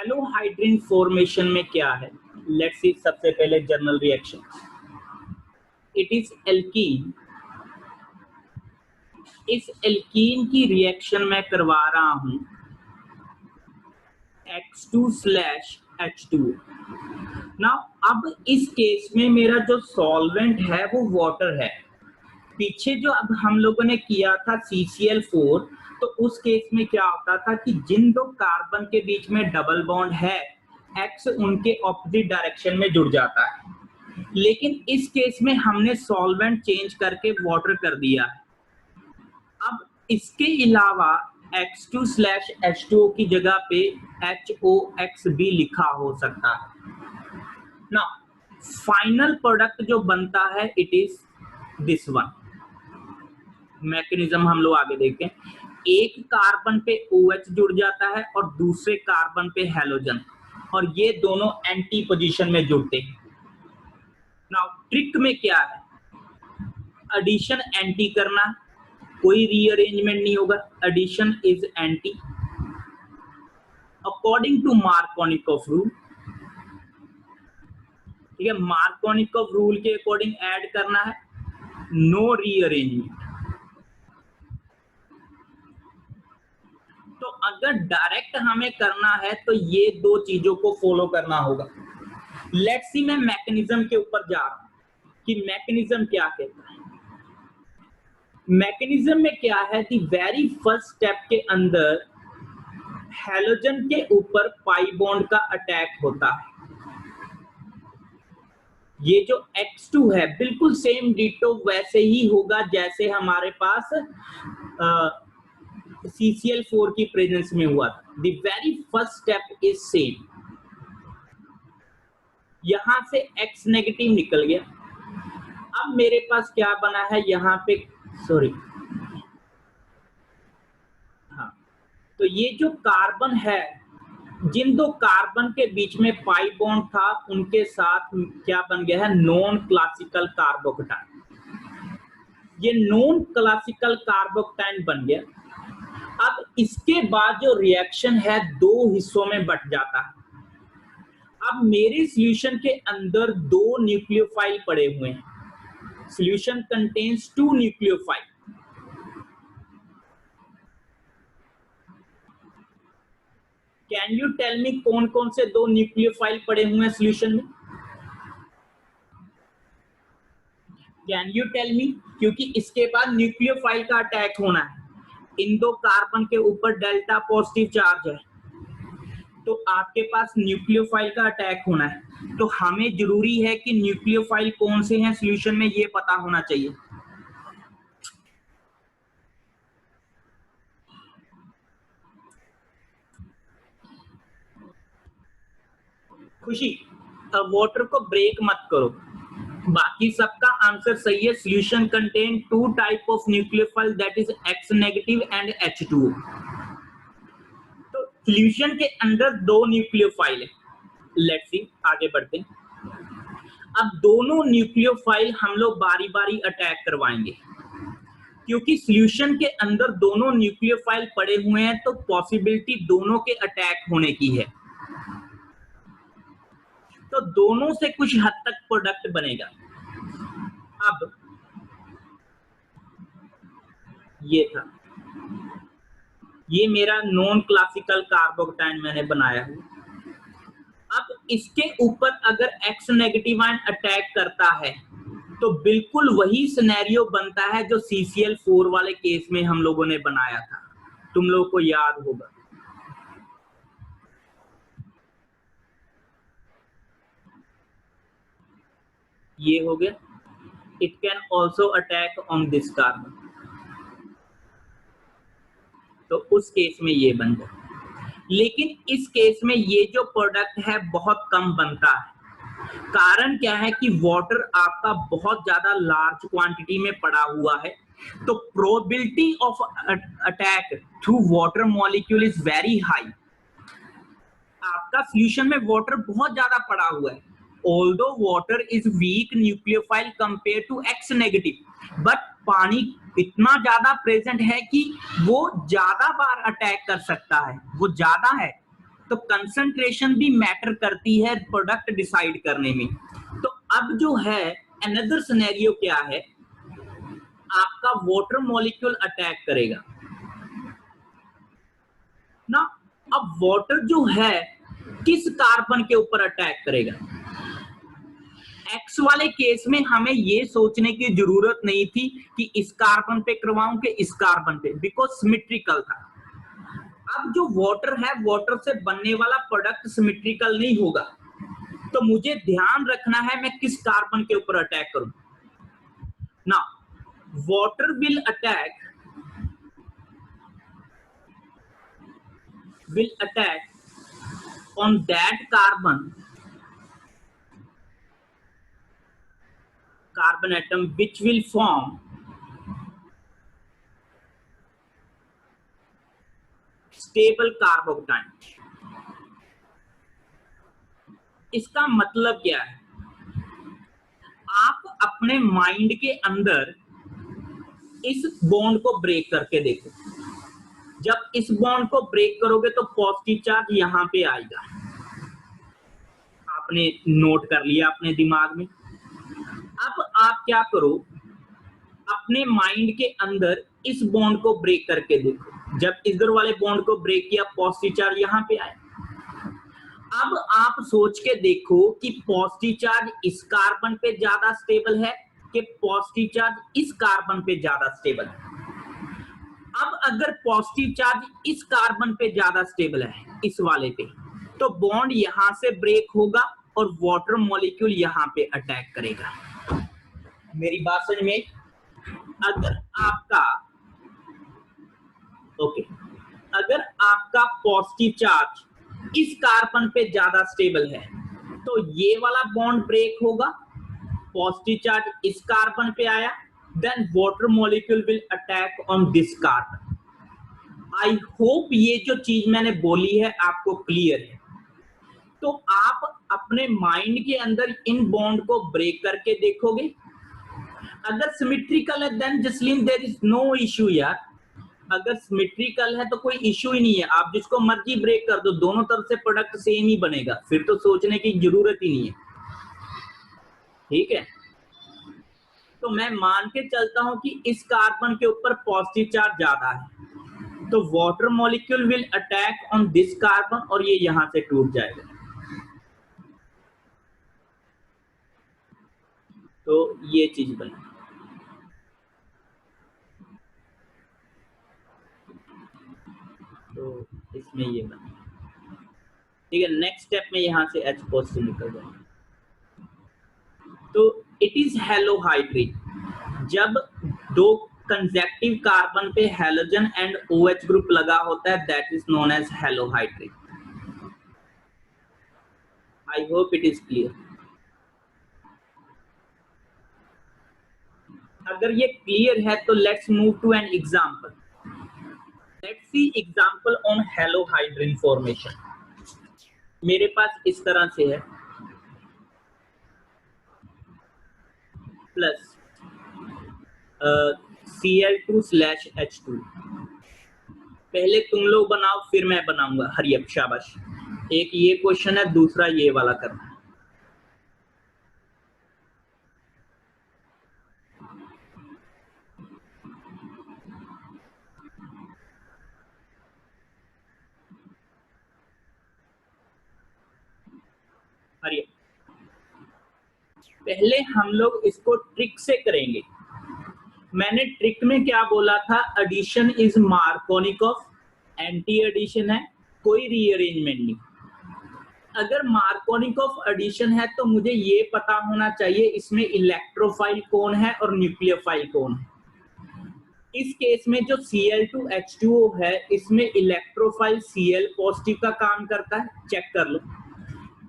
Halohydrin formation में क्या है? लेट्स सी सबसे पहले journal reaction. It is alkene. इस एल्कीन की रिएक्शन मैं करवा रहा हूं X2/H2. नाउ अब इस केस में मेरा जो सॉल्वेंट है वो वाटर है. पीछे जो अब हम लोगों ने किया था CCl4, तो उस केस में क्या होता था कि जिन दो कार्बन के बीच में डबल बॉन्ड है, X उनके ऑपोजिट डायरेक्शन में जुड़ जाता है. लेकिन इस केस में हमने सॉल्वेंट चेंज करके वाटर कर दिया है. अब इसके अलावा X2/H2O की जगह पे HOX भी लिखा हो सकता है. ना फाइनल प्रोडक्ट जो बनता है it is this one. Mechanism हम लोग आगे देखते हैं. एक कार्बन पे OH जुड़ जाता है और दूसरे कार्बन पे हैलोजन, और ये दोनों एंटी पोजीशन में जुड़ते हैं. नाउ ट्रिक में क्या है? एडिशन एंटी करना, कोई रीअरेंजमेंट नहीं होगा. Addition is anti according to Markovnikov rule. ठीक है, मार्कोनिकॉफ रूल के अकॉर्डिंग ऐड करना है, नो रीअरेंजमेंट. तो अगर डायरेक्ट हमें करना है तो ये दो चीजों को फॉलो करना होगा. लेट्स सी मैं मैकेनिज्म के ऊपर जा रहा हूं कि मैकेनिज्म क्या कहता है. मैकेनिज्म में क्या है कि वेरी फर्स्ट स्टेप के अंदर हैलोजन के ऊपर पाई बॉन्ड का अटैक होता है. ये जो X2 है बिल्कुल सेम डिटो वैसे ही होगा जैसे हमारे पास CCl4 की प्रेजेंस में हुआ था. The very first step is same. यहां से X नेगेटिव निकल गया. अब मेरे पास क्या बना है यहाँ पे, सॉरी, हाँ, तो ये जो कार्बन है, जिन दो कार्बन के बीच में पाई बॉन्ड था उनके साथ क्या बन गया है? Non classical carbocation. ये नॉन क्लासिकल कार्बोकेटाइन बन गया. अब इसके बाद जो रिएक्शन है दो हिस्सों में बट जाता है. अब मेरे सॉल्यूशन के अंदर दो न्यूक्लियोफाइल पड़े हुए हैं. Solution contains 2 nucleophile. Can you tell me कौन कौन से दो न्यूक्लियोफाइल पड़े हुए हैं सॉल्यूशन में? Can you tell me? क्योंकि इसके बाद न्यूक्लियोफाइल का अटैक होना है. इन दो कार्बन के ऊपर डेल्टा पॉजिटिव चार्ज है, तो आपके पास न्यूक्लियोफाइल का अटैक होना है. तो हमें जरूरी है कि न्यूक्लियोफाइल कौन से हैं सॉल्यूशन में, ये पता होना चाहिए. खुशी, वाटर को ब्रेक मत करो, बाकी सबका आंसर सही है. Solution contain 2 type of nucleophile, that is X negative and H2O. तो सॉल्यूशन के अंदर दो न्यूक्लियोफाइल है. लेट्स सी आगे बढ़ते हैं. अब दोनों न्यूक्लियोफाइल हम लोग बारी बारी अटैक करवाएंगे, क्योंकि सॉल्यूशन के अंदर दोनों न्यूक्लियोफाइल पड़े हुए हैं, तो पॉसिबिलिटी दोनों के अटैक होने की है. तो दोनों से कुछ हद तक प्रोडक्ट बनेगा. अब ये था, ये मेरा नॉन क्लासिकल कार्बोकेटाइन मैंने बनाया है. अब इसके ऊपर अगर X नेगेटिव आयन अटैक करता है तो बिल्कुल वही सिनेरियो बनता है जो CCl4 वाले केस में हम लोगों ने बनाया था. तुम लोगों को याद होगा. ये हो गया. It can also attack on this carbon. तो उस केस में ये बन जाए. लेकिन इस केस में ये जो प्रोडक्ट है बहुत कम बनता है. कारण क्या है कि वाटर आपका बहुत ज्यादा लार्ज क्वांटिटी में पड़ा हुआ है, तो probability of attack through water molecule is very high. आपका सॉल्यूशन में वाटर बहुत ज्यादा पड़ा हुआ है. Although water is weak nucleophile compare to X negative, but पानी इतना ज्यादा प्रेजेंट है कि वो ज्यादा बार अटैक कर सकता है, वो ज्यादा है. तो कंसंट्रेशन भी मैटर करती है प्रोडक्ट डिसाइड करने में। तो अब जो है अनदर सिनेरियो क्या है, आपका वाटर मॉलिक्यूल अटैक करेगा ना। अब वाटर जो है किस कार्बन के ऊपर अटैक करेगा? एक्स वाले केस में हमें ये सोचने की जरूरत नहीं थी कि इस कार्बन पे करवाऊं कि इस कार्बन पे, बिकॉज सिमेट्रिकल था। अब जो वाटर है, वाटर से बनने वाला प्रोडक्ट सिमेट्रिकल नहीं होगा, तो मुझे ध्यान रखना है मैं किस कार्बन के ऊपर अटैक करूं ना। Water will attack on that carbon atom which will form stable carbocation। इसका मतलब क्या है? आप अपने माइंड के अंदर इस बॉन्ड को ब्रेक करके देखो। जब इस बॉन्ड को ब्रेक करोगे तो पॉजिटिव चार्ज यहां पे आएगा। आपने नोट कर लिया अपने दिमाग में। अब आप क्या करो, अपने माइंड के अंदर इस बॉन्ड को ब्रेक करके देखो। जब इधर वाले बॉन्ड को ब्रेक किया, पॉजिटिव चार्ज यहां पे आया। अब आप सोच के देखो कि पॉजिटिव चार्ज इस कार्बन पे ज्यादा स्टेबल है कि पॉजिटिव चार्ज इस कार्बन पे ज्यादा स्टेबल है। अब अगर पॉजिटिव चार्ज इस कार्बन पे ज्यादा स्टेबल है, इस वाले पे, तो बॉन्ड यहां से ब्रेक होगा और वाटर मॉलिक्यूल यहां पे अटैक करेगा। मेरी बात समझ में? अगर आपका पॉजिटिव चार्ज इस कार्बन पे ज्यादा स्टेबल है, तो ये वाला बॉन्ड ब्रेक होगा, पॉजिटिव चार्ज इस कार्बन पे आया, then water molecule will attack on this carbon. I hope ये जो चीज मैंने बोली है आपको क्लियर है। तो आप अपने माइंड के अंदर इन बॉन्ड को ब्रेक करके देखोगे। अगर सिमेट्रिकल है then Jasleen there is no issue यार। अगर सिमेट्रिकल है तो कोई इशू ही नहीं है, आप जिसको मर्जी ब्रेक कर दो, दोनों तरफ से प्रोडक्ट सेम ही बनेगा, फिर तो सोचने की जरूरत ही नहीं है। ठीक है, तो मैं मान के चलता हूं कि इस कार्बन के ऊपर पॉजिटिव चार्ज ज्यादा है, तो water molecule will attack on this carbon और ये यहां से टूट जाएगा। तो ये चीज बनी। तो इसमें ये बना। ठीक है, नेक्स्ट स्टेप में यहां से H पॉजिटिव निकल जाएगा। तो इट इज हेलोहाइड्रेट। जब दो कंसेक्टिव कार्बन पे हैलोजन एंड OH ग्रुप लगा होता है, that is known as halohydrate. I hope it is clear. अगर ये क्लियर है तो let's move to an example. Let's see example on halohydrin formation. मेरे पास इस तरह से है प्लस Cl2/H2। पहले तुम लोग बनाओ फिर मैं बनाऊंगा। हरियप शाबाश। एक ये क्वेश्चन है, दूसरा ये वाला करना है। हरियप, पहले हम लोग इसको ट्रिक से करेंगे। मैंने ट्रिक में क्या बोला था? Addition is Markovnikov, anti addition है, कोई रीअरेंजमेंट नहीं। अगर मार्कोनिकॉफ एडिशन है तो मुझे ये पता होना चाहिए इसमें इलेक्ट्रोफाइल कौन है और न्यूक्लियोफाइल कौन है। इस केस में जो Cl2H2O है, इसमें इलेक्ट्रोफाइल Cl पॉजिटिव का काम करता है, चेक कर लो।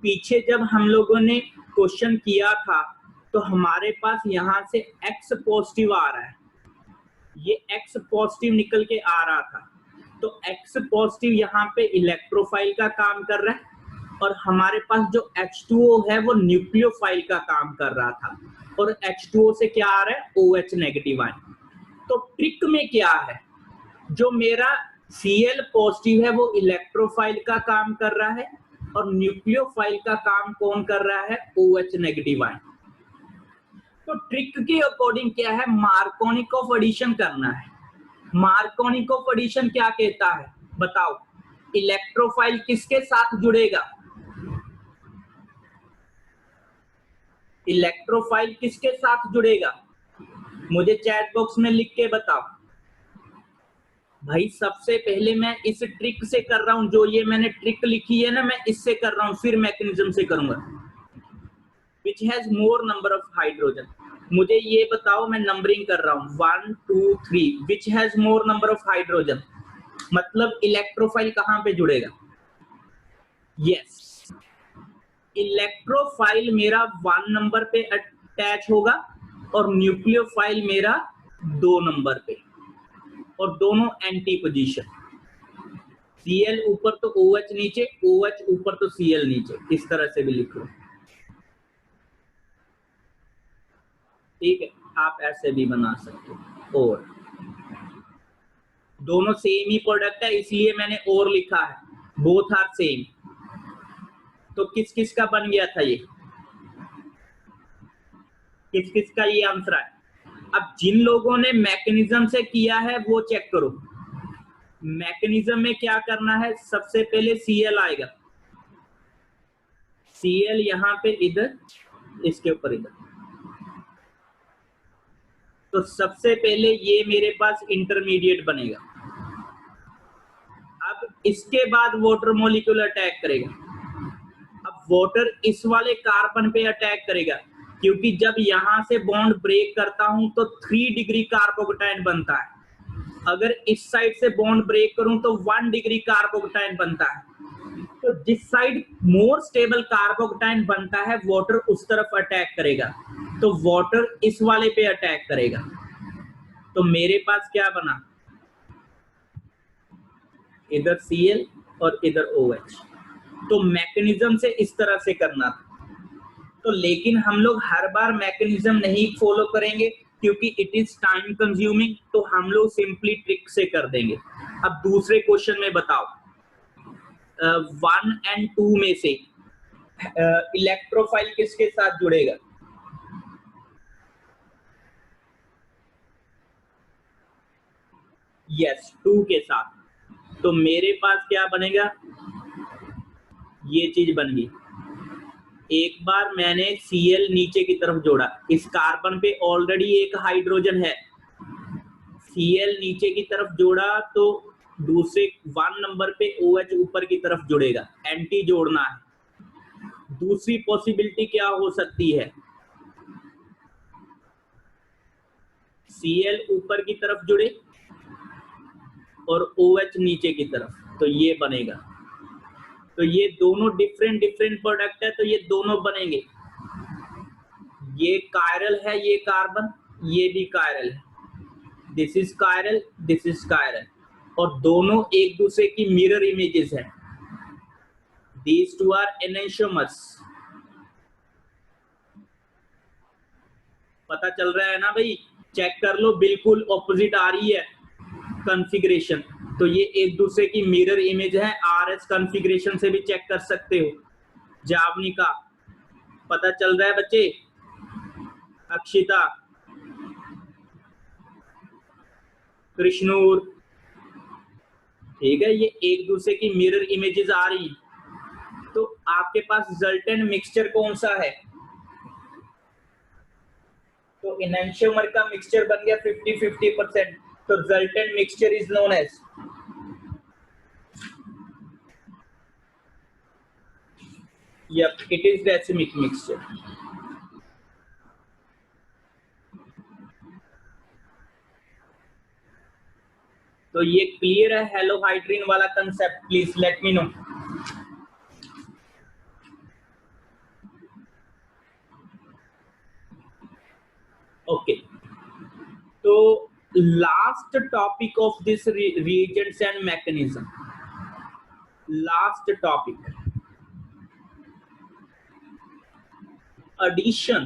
पीछे जब हम लोगों ने क्वेश्चन किया था तो हमारे पास यहां से X पॉजिटिव आ रहा है, ये X पॉजिटिव निकल के आ रहा था, तो X पॉजिटिव यहाँ पे इलेक्ट्रोफाइल का काम कर रहा है और हमारे पास जो H2O है वो न्यूक्लियोफाइल का काम कर रहा था, और H2O से क्या आ रहा है? OH negative ion. तो ट्रिक में क्या है, जो मेरा Cl पॉजिटिव है वो इलेक्ट्रोफाइल का काम कर रहा है और न्यूक्लियोफाइल का काम कौन कर रहा है? OH negative ion. तो ट्रिक के अकॉर्डिंग क्या है? मार्कोनिक ऑफ एडिशन करना है। मार्कोनिक ऑफ एडिशन क्या कहता है बताओ? इलेक्ट्रोफाइल किसके साथ जुड़ेगा? इलेक्ट्रोफाइल किसके साथ जुड़ेगा? मुझे चैट बॉक्स में लिख के बताओ भाई। सबसे पहले मैं इस ट्रिक से कर रहा हूं, जो ये मैंने ट्रिक लिखी है ना, मैं इससे कर रहा हूं, फिर मैकेनिज्म से करूंगा। Which has more number of hydrogen. मुझे ये बताओ, मैं नंबरिंग कर रहा हूं 1 2 3। Which has more number of hydrogen, मतलब इलेक्ट्रोफाइल कहां पे जुड़ेगा? यस, इलेक्ट्रोफाइल मेरा 1 नंबर पे अटैच होगा और न्यूक्लियोफाइल मेरा 2 नंबर पे, और दोनों एंटी पोजीशन। Cl ऊपर तो OH नीचे, OH ऊपर तो Cl नीचे, इस तरह से भी लिख लो। ठीक है, आप ऐसे भी बना सकते हो। और दोनों सेम ही प्रोडक्ट है, इसलिए मैंने और लिखा है, बोथ आर सेम। तो किस किस का बन गया था ये? किस किस का ये आंसर है? अब जिन लोगों ने मैकेनिज्म से किया है वो चेक करो। मैकेनिज्म में क्या करना है? सबसे पहले Cl आएगा, Cl यहां पे इधर, इसके ऊपर इधर। तो सबसे पहले ये मेरे पास इंटरमीडिएट बनेगा। अब इसके बाद वाटर मॉलिक्यूल अटैक करेगा। अब वाटर इस वाले कार्बन पे अटैक करेगा, क्योंकि जब यहां से बॉन्ड ब्रेक करता हूं तो 3 डिग्री कार्बोकेटाइन बनता है। अगर इस साइड से बॉन्ड ब्रेक करूं तो 1 डिग्री कार्बोकेटाइन बनता है। तो जिस साइड मोर स्टेबल कार्बोकेटाइन बनता है, वाटर उस तरफ अटैक करेगा। तो वाटर इस वाले पे अटैक करेगा। तो मेरे पास क्या बना? इधर Cl और इधर OH। तो मैकेनिज्म से इस तरह से करना था। तो लेकिन हम लोग हर बार मैकेनिज्म नहीं फॉलो करेंगे, क्योंकि इट इज टाइम कंज्यूमिंग। तो हम लोग सिंपली ट्रिक से कर देंगे। अब दूसरे क्वेश्चन में बताओ, 1 और 2 में से इलेक्ट्रोफाइल किसके साथ जुड़ेगा? यस, 2 के साथ। तो मेरे पास क्या बनेगा? ये चीज बन गई। एक बार मैंने Cl नीचे की तरफ जोड़ा, इस कार्बन पे ऑलरेडी एक हाइड्रोजन है, Cl नीचे की तरफ जोड़ा तो दूसरे 1 नंबर पे OH ऊपर की तरफ जुड़ेगा, एंटी जोड़ना है। दूसरी पॉसिबिलिटी क्या हो सकती है? Cl ऊपर की तरफ जुड़े और OH नीचे की तरफ, तो ये बनेगा। तो ये दोनों डिफरेंट प्रोडक्ट है, तो ये दोनों बनेंगे। ये कायरल है, ये कार्बन, ये भी कायरल है। This is chiral, this is chiral, और दोनों एक दूसरे की मिरर इमेजेस हैं। These two are enantiomers। पता चल रहा है ना भाई? चेक कर लो, बिल्कुल ऑपोजिट आ रही है कॉन्फ़िगरेशन। तो ये एक दूसरे की मिरर इमेज है। RS कॉन्फ़िगरेशन से भी चेक कर सकते हो। जावनी का पता चल रहा है बच्चे? अक्षिता, कृष्णूर, ठीक है, ये एक दूसरे की मिरर इमेजेस आ रही। तो आपके पास रिजल्टेंट मिक्सचर कौन सा है? तो एनेंटियोमर का मिक्सचर बन गया 50-50%। तो resultant mixture is known as, yep, it is racemic mixture। तो ये क्लियर है हेलोहाइड्रिन वाला concept? Please let me know. Okay, तो last topic of this reagents and mechanism, last topic, addition.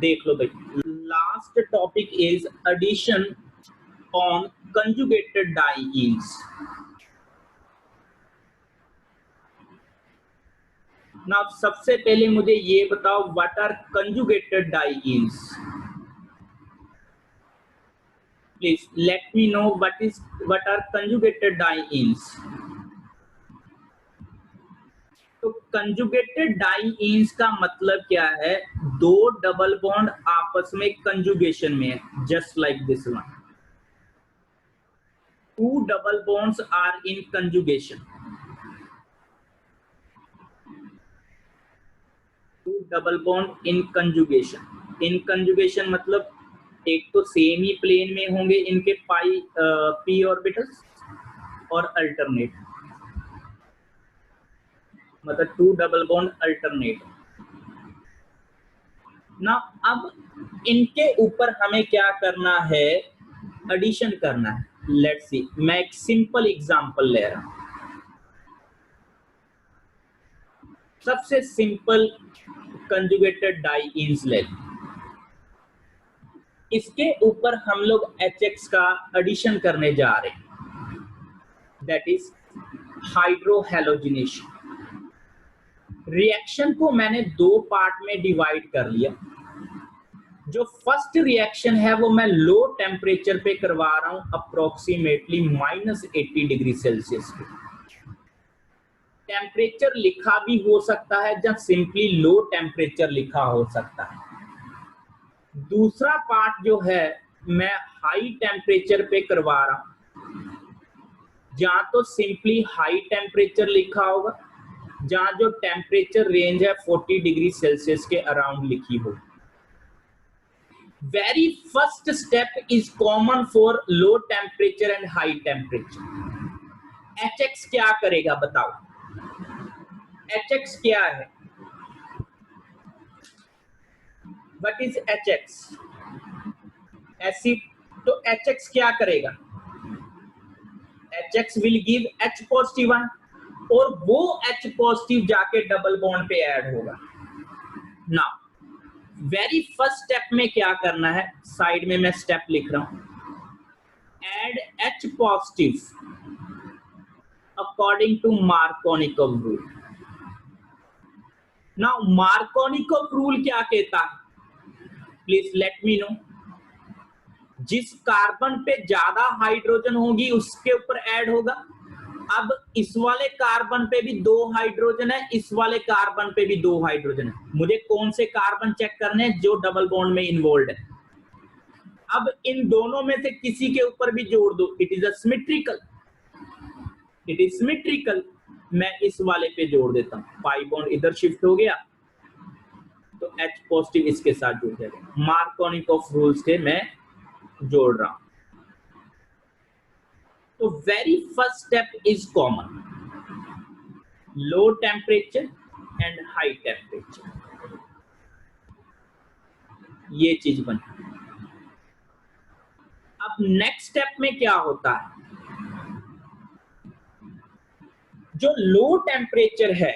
देख लो भाई, last topic is addition on conjugated dienes. Now सबसे पहले मुझे ये बताओ what are conjugated dienes? Please let me know what are conjugated dienes. तो कंजुगेटेड डाइईन्स का मतलब क्या है? दो डबल बॉन्ड आपस में कंजुगेशन में है, just like this one. Two double bonds are in conjugation. Two double bond in conjugation. In conjugation मतलब एक तो सेम ही प्लेन में होंगे इनके पी ऑर्बिटल्स और अल्टरनेट, मतलब टू डबल बॉन्ड अल्टरनेट ना. अब इनके ऊपर हमें क्या करना है? एडिशन करना है. लेट्स सी, मैं एक सिंपल एग्जांपल ले रहा हूं. सबसे सिंपल कंजुगेटेड डाइईन्स ले. इसके ऊपर हम लोग HX का एडिशन करने जा रहे हैं, दैट इज हाइड्रोहैलोजिनेशन. रिएक्शन को मैंने दो पार्ट में डिवाइड कर लिया. जो फर्स्ट रिएक्शन है वो मैं लो टेम्परेचर पे करवा रहा हूं, अप्रोक्सीमेटली -80 डिग्री सेल्सियस पे. टेम्परेचर लिखा भी हो सकता है जब सिंपली लो टेम्परेचर लिखा हो सकता है. दूसरा पार्ट जो है मैं हाई टेम्परेचर पे करवा रहा हूं, जहां तो सिंपली हाई टेम्परेचर लिखा होगा, जहां जो टेम्परेचर रेंज है 40 डिग्री सेल्सियस के अराउंड लिखी हो. Very first step is common for low temperature and high temperature. HX क्या करेगा बताओ? HX क्या है? What is HX? एसिड. तो HX क्या करेगा? HX will give H positive one, और वो H पॉजिटिव जाके डबल बॉन्ड पे ऐड होगा. नाउ वेरी फर्स्ट स्टेप में क्या करना है? साइड में मैं स्टेप लिख रहा हूं. Add H positive according to Markovnikov rule. Now Markovnikov rule क्या कहता है? Please let me know. जिस कार्बन पे ज्यादा हाइड्रोजन होगी उसके ऊपर ऐड होगा. अब इस वाले कार्बन पे भी दो हाइड्रोजन है, इस वाले कार्बन पे भी दो हाइड्रोजन है. मुझे कौन से कार्बन चेक करने हैं? जो डबल बॉन्ड में इन्वॉल्व है. अब इन दोनों में से किसी के ऊपर भी जोड़ दो, it is symmetrical. It is symmetrical. मैं इस वाले पे जोड़ देता हूं, पाई बॉन्ड इधर शिफ्ट हो गया तो H पॉजिटिव इसके साथ जुड़ जाएगा. मार्कोनिकोव रूल्स के मैं जोड़ रहा हूं. तो very first step is common, low temperature and high temperature. ये चीज बनी. अब नेक्स्ट स्टेप में क्या होता है? जो लो टेम्परेचर है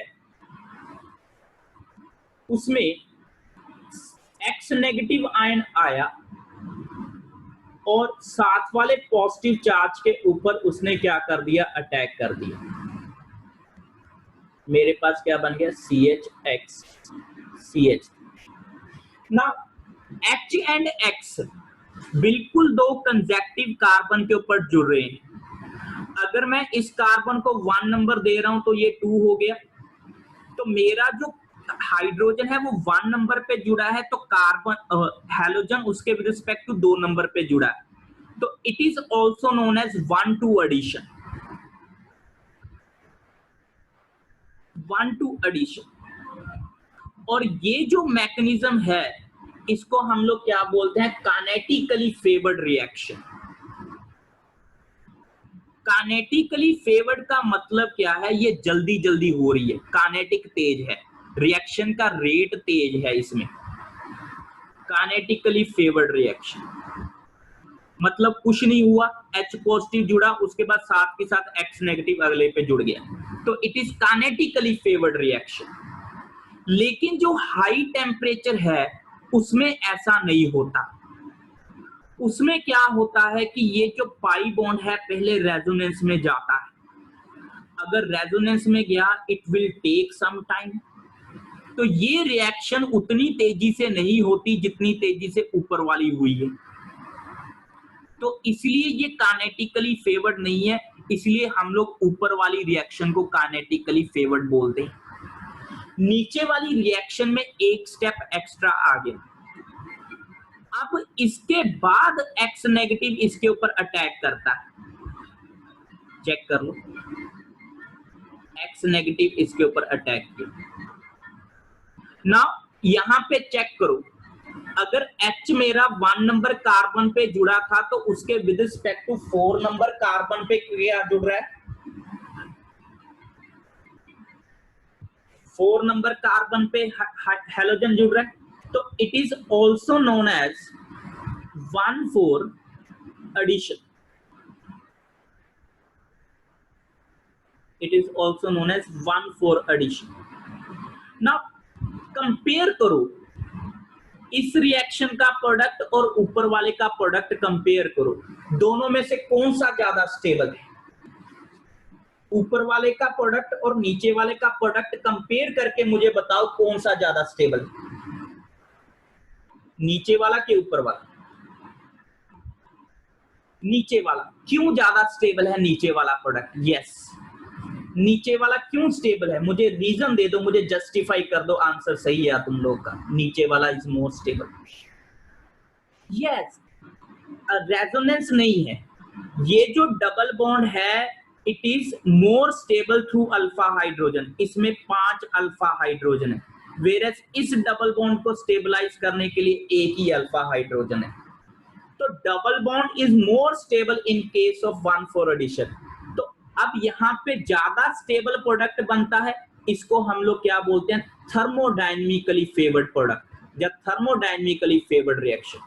उसमें X नेगेटिव आयन आया और साथ वाले पॉजिटिव चार्ज के ऊपर उसने क्या कर दिया? अटैक कर दिया. मेरे पास क्या बन गया? CHX CH. ना H एंड X बिल्कुल दो कंजक्टिव कार्बन के ऊपर जुड़ रहे हैं. अगर मैं इस कार्बन को 1 नंबर दे रहा हूं तो ये 2 हो गया. तो मेरा जो हाइड्रोजन है वो 1 नंबर पे जुड़ा है, तो कार्बन हैलोजन उसके विद रिस्पेक्ट टू 2 नंबर पे जुड़ा है. तो it is also known as 1-2 addition. 1-2 addition. और ये जो मैकेनिज्म है इसको हम लोग क्या बोलते हैं? Kinetically favoured reaction. Kinetically favoured का मतलब क्या है? ये जल्दी जल्दी हो रही है, काइनेटिक तेज है, रिएक्शन का रेट तेज है इसमें. काइनेटिकली फेवर्ड रिएक्शन मतलब कुछ नहीं हुआ, H पॉजिटिव जुड़ा, उसके बाद साथ के साथ X नेगेटिव अगले पे जुड़ गया, तो it is kinetically favoured reaction. लेकिन जो हाई टेम्परेचर है उसमें ऐसा नहीं होता. उसमें क्या होता है कि ये जो पाई बॉन्ड है पहले रेजोनेंस में जाता है, अगर रेजोनेंस में गया it will take some time, तो ये रिएक्शन उतनी तेजी से नहीं होती जितनी तेजी से ऊपर वाली हुई है, तो इसलिए ये काइनेटिकली फेवर्ड नहीं है, इसलिए हम लोग ऊपर वाली रिएक्शन को काइनेटिकली फेवर्ड बोलते हैं। नीचे वाली रिएक्शन में एक स्टेप एक्स्ट्रा आ गया, अब इसके बाद एक्स नेगेटिव इसके ऊपर अटैक करता है, चेक कर लो, एक्स नेगेटिव इसके ऊपर अटैक किया। नाउ यहां पे चेक करो, अगर H मेरा 1 नंबर कार्बन पे जुड़ा था तो उसके with respect to 4 number carbon पे क्या जुड़ रहा है, 4 नंबर कार्बन पे हेलोजन जुड़ रहा है, तो it is also known as 1,4 addition, it is also known as 1,4 addition। now compare करो इस रिएक्शन का प्रोडक्ट और ऊपर वाले का प्रोडक्ट कंपेयर करो, दोनों में से कौन सा ज्यादा स्टेबल है, ऊपर वाले का प्रोडक्ट और नीचे वाले का प्रोडक्ट कंपेयर करके मुझे बताओ कौन सा ज्यादा स्टेबल है, नीचे वाला कि ऊपर वाला, नीचे वाला। क्यों ज्यादा स्टेबल है नीचे वाला प्रोडक्ट, यस नीचे वाला क्यों स्टेबल है, मुझे रीजन दे दो, मुझे जस्टिफाई कर दो, आंसर सही है तुम लोग का, नीचे वाला is more stable. Yes, resonance नहीं है, ये जो डबल बॉन्ड है it is more stable through alpha hydrogen, इसमें 5 अल्फा हाइड्रोजन है, वेरस इस डबल बॉन्ड को स्टेबलाइज करने के लिए एक ही अल्फा हाइड्रोजन है, तो double bond is more stable in case of 1,4 addition. तो अब यहाँ पे ज्यादा स्टेबल प्रोडक्ट बनता है, इसको हम लोग क्या बोलते हैं, थर्मोडायनेमिकली फेवर्ड प्रोडक्ट या thermodynamically favoured reaction.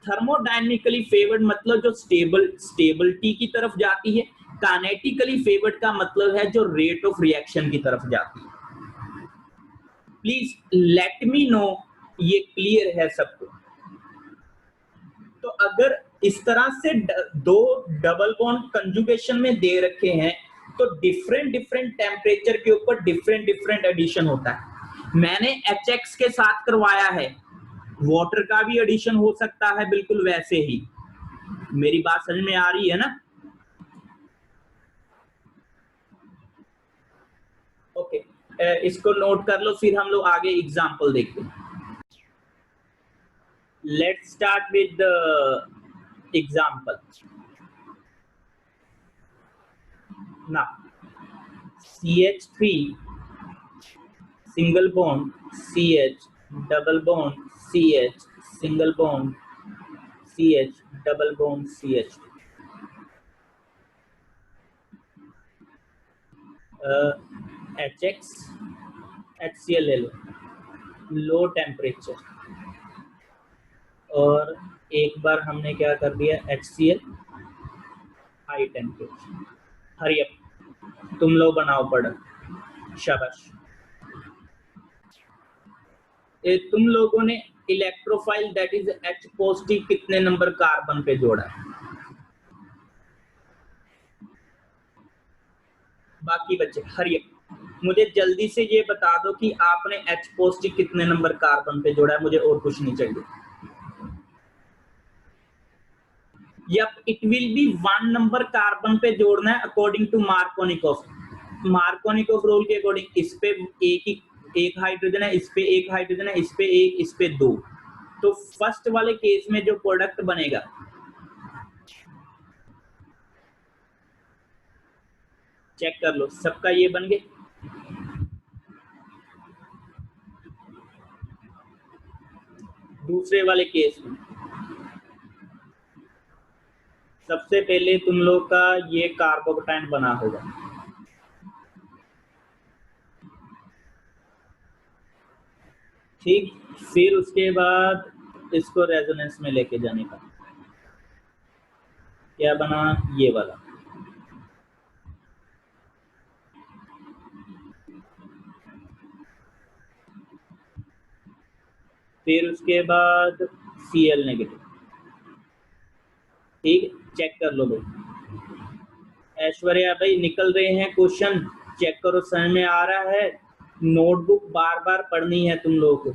Thermodynamically favoured मतलब जो स्टेबिलिटी की तरफ जाती है, काइनेटिकली फेवर्ड का मतलब है जो रेट ऑफ रिएक्शन की तरफ जाती है। प्लीज लेट मी नो ये क्लियर है सबको। तो अगर इस तरह से दो डबल बॉन्ड कंजुगेशन में दे रखे हैं तो डिफरेंट टेम्परेचर के ऊपर डिफरेंट एडिशन होता है। मैंने HX के साथ करवाया है, वाटर का भी एडिशन हो सकता है बिल्कुल वैसे ही। मेरी बात समझ में आ रही है ना? ओके, इसको नोट कर लो, फिर हम लोग आगे एग्जांपल देखते हैं। Let's start with the example. ना CH3 single bond CH double bond CH single bond CH double bond CH। HX HCl ले लो, लो टेम्परेचर, और एक बार हमने क्या कर दिया HCl high temperature. Hurry up, तुम लोग बनाओ प्रोडक्ट, शाबाश। तुम लोगों ने electrophile that is H positive कितने नंबर कार्बन पे जोड़ा है? बाकी बच्चे हरी अप, मुझे जल्दी से ये बता दो कि आपने H पॉजिटिव कितने नंबर कार्बन पे जोड़ा है, मुझे और कुछ नहीं चाहिए। Yep, it will be 1 number carbon पे जोड़ना है अकॉर्डिंग टू मार्कोनिकोव रूल के अकॉर्डिंग। इस पे एक हाइड्रोजन है, इस पे एक हाइड्रोजन है, इस पे एक, इस पे 2, तो फर्स्ट वाले केस में जो प्रोडक्ट बनेगा, चेक कर लो सबका ये बन गया। दूसरे वाले केस में सबसे पहले तुम लोग का ये कार्बोकेटाइन बना होगा, ठीक, फिर उसके बाद इसको रेजोनेंस में लेके जाने का क्या बना, ये वाला। फिर उसके बाद Cl नेगेटिव। ठीक, चेक कर लो भाई। ऐश्वर्या भाई निकल रहे हैं क्वेश्चन, चेक करो समझ में आ रहा है। नोटबुक बार बार पढ़नी है तुम लोगों को।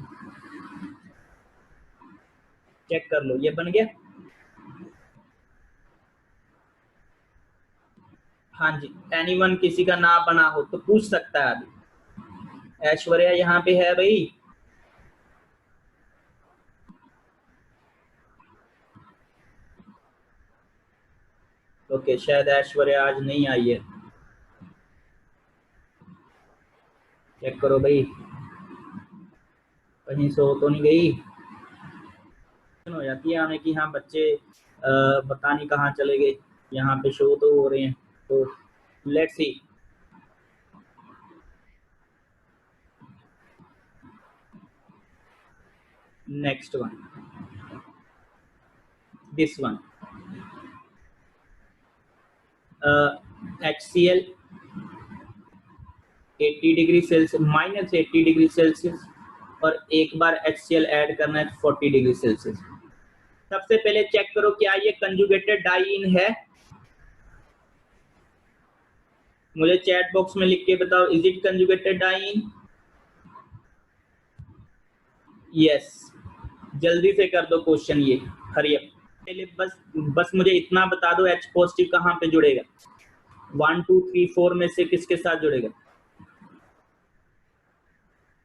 चेक कर लो, ये बन गया। हाँ जी, एनीवन किसी का ना बना हो तो पूछ सकता है अभी। ऐश्वर्या यहाँ पे है भाई। ओके, शायद ऐश्वर्या आज नहीं आई है। चेक करो भाई, कहीं सो तो नहीं गई। हो जाती है हमें कि हाँ बच्चे पता नहीं कहाँ चले गए। यहाँ पे शो तो हो रहे हैं, तो let's see. Next one, this one, HCl 80 degree Celsius minus 80 degree Celsius, और एक बार HCl ऐड करना है 40 डिग्री सेल्सियस। सबसे पहले चेक करो क्या ये कंजुगेटेड डाइईन है। मुझे चैट बॉक्स में लिख के बताओ, is it conjugated diene? Yes, जल्दी से कर दो क्वेश्चन ये, हरी अप। पहले बस मुझे इतना बता दो, H पॉजिटिव कहाँ पे जुड़ेगा? 1 2 3 4 में से किसके साथ जुड़ेगा?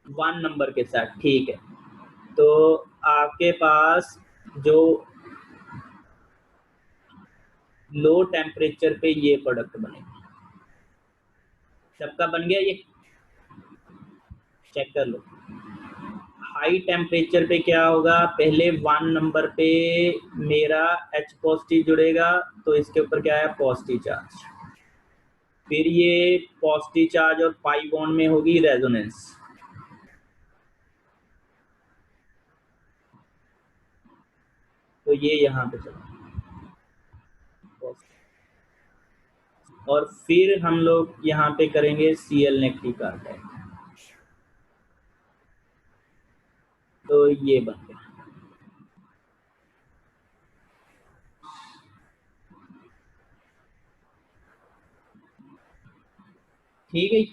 1 नंबर के साथ, ठीक है। तो आपके पास जो लो टेम्परेचर पे ये प्रोडक्ट बनेगा। सबका बन गया ये? चेक कर लो। हाई टेम्परेचर पे क्या होगा, पहले 1 नंबर पे मेरा H पॉजिटिव जुड़ेगा, तो इसके ऊपर क्या है, पॉजिटिव चार्ज। फिर ये पॉजिटिव चार्ज और पाई बॉन्ड में होगी रेजोनेंस। तो ये यहाँ पे चला, और फिर हम लोग यहाँ पे करेंगे Cl नेगेटिव का अटैक। तो ये बन गया। ठीक है।